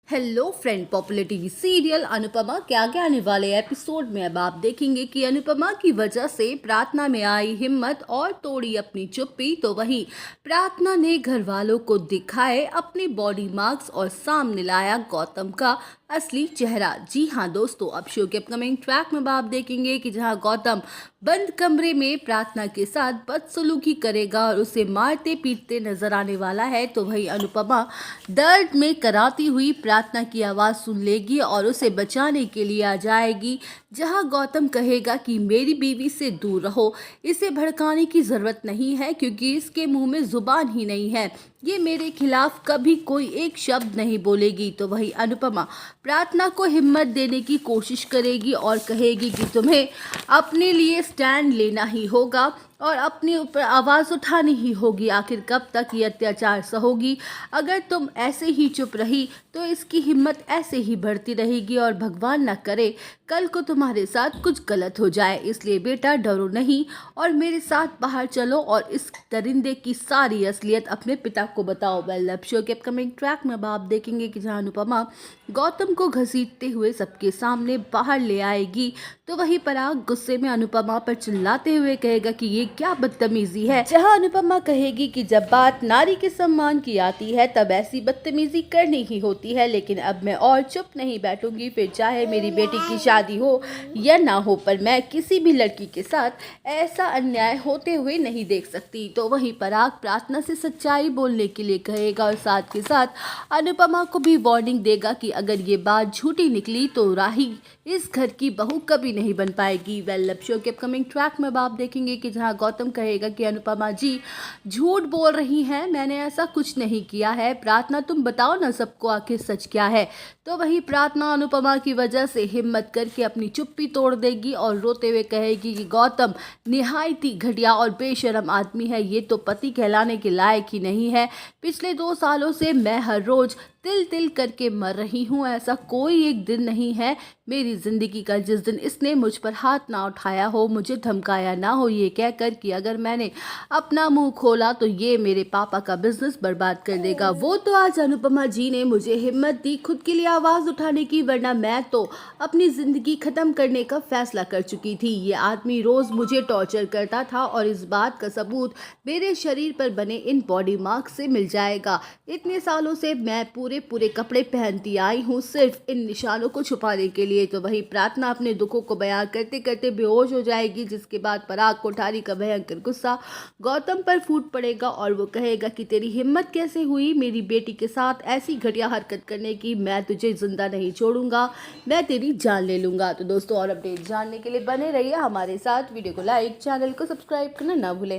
Hello friend, popular TV serial Anupama के आगे आने वाले एपिसोड में अब आप देखेंगे कि अनुपमा की वजह से प्रार्थना में आई हिम्मत और तोड़ी अपनी चुप्पी। तो वहीं प्रार्थना ने घर वालों को दिखाए अपने बॉडी मार्क्स और सामने लाया गौतम का असली चेहरा। जी हाँ दोस्तों, अब शो के अपकमिंग ट्रैक में आप देखेंगे कि जहां गौतम बंद कमरे में प्रार्थना के साथ बदसलूकी करेगा और उसे मारते पीटते नजर आने वाला है, तो वही अनुपमा दर्द में कराती हुई प्रार्थना की आवाज़ सुन लेगी और उसे बचाने के लिए आ जाएगी। जहां गौतम कहेगा कि मेरी बीवी से दूर रहो, इसे भड़काने की ज़रूरत नहीं है क्योंकि इसके मुंह में ज़ुबान ही नहीं है, ये मेरे खिलाफ कभी कोई एक शब्द नहीं बोलेगी। तो वही अनुपमा प्रार्थना को हिम्मत देने की कोशिश करेगी और कहेगी कि तुम्हें अपने लिए स्टैंड लेना ही होगा और अपने ऊपर आवाज़ उठानी ही होगी। आखिर कब तक ये अत्याचार सहोगी? अगर तुम ऐसे ही चुप रही तो इसकी हिम्मत ऐसे ही बढ़ती रहेगी और भगवान न करे कल को तुम्हारे साथ कुछ गलत हो जाए। इसलिए बेटा डरो नहीं और मेरे साथ बाहर चलो और इस दरिंदे की सारी असलियत अपने पिता को बताओ। वेल, शो के अपकमिंग ट्रैक में अब आप देखेंगे कि जहां अनुपमा गौतम को घसीटते हुए सबके सामने बाहर ले आएगी, तो वहीं पराग गुस्से में अनुपमा पर चिल्लाते हुए कहेगा कि ये क्या बदतमीजी है। जहां अनुपमा कहेगी कि जब बात नारी के सम्मान की आती है तब ऐसी बदतमीजी करनी ही होती है, लेकिन अब मैं और चुप नहीं बैठूंगी, फिर चाहे मेरी बेटी की शादी हो या ना हो, पर मैं किसी भी लड़की के साथ ऐसा अन्याय होते हुए नहीं देख सकती। तो वहीं पराग प्रार्थना से सच्चाई बोलने के लिए कहेगा और साथ के साथ अनुपमा को भी वार्निंग देगा कि अगर ये बात झूठी निकली तो राही इस घर की बहू कभी नहीं बन पाएगी। वेल, शो के अपकमिंग ट्रैक में आप देखेंगे कि जहां गौतम कहेगा कि अनुपमा जी झूठ बोल रही हैं, मैंने ऐसा कुछ नहीं किया है। प्रार्थना तुम बताओ ना सबको आखिर सच क्या है। तो वही प्रार्थना अनुपमा की वजह से हिम्मत करके अपनी चुप्पी तोड़ देगी और रोते हुए कहेगी कि गौतम निहायत ही घटिया और बेशरम आदमी है, ये तो पति कहलाने के लायक ही नहीं है। पिछले 2 सालों से मैं हर रोज तिल तिल करके मर रही हूँ, ऐसा कोई एक दिन नहीं है मेरी जिंदगी का जिस दिन इसने मुझ पर हाथ ना उठाया हो, मुझे धमकाया ना हो, ये कहकर कि अगर मैंने अपना मुंह खोला तो ये मेरे पापा का बिजनेस बर्बाद कर देगा। वो तो आज अनुपमा जी ने मुझे हिम्मत दी खुद के लिए आवाज़ उठाने की, वरना मैं तो अपनी ज़िंदगी ख़त्म करने का फैसला कर चुकी थी। ये आदमी रोज़ मुझे टॉर्चर करता था और इस बात का सबूत मेरे शरीर पर बने इन बॉडी मार्क्स से मिल जाएगा। इतने सालों से मैं पूरे कपड़े पहनती आई हूँ सिर्फ इन निशानों को छुपाने के लिए। तो वही प्रार्थना अपने दुखों को बयां करते करते बेहोश हो जाएगी, जिसके बाद पराग कोठारी का भयंकर गुस्सा गौतम पर फूट पड़ेगा और वो कहेगा कि तेरी हिम्मत कैसे हुई मेरी बेटी के साथ ऐसी घटिया हरकत करने की, मैं तुझे जिंदा नहीं छोड़ूंगा, मैं तेरी जान ले लूंगा। तो दोस्तों, और अपडेट जानने के लिए बने रहिए हमारे साथ। वीडियो को लाइक, चैनल को सब्सक्राइब करना ना भूलें।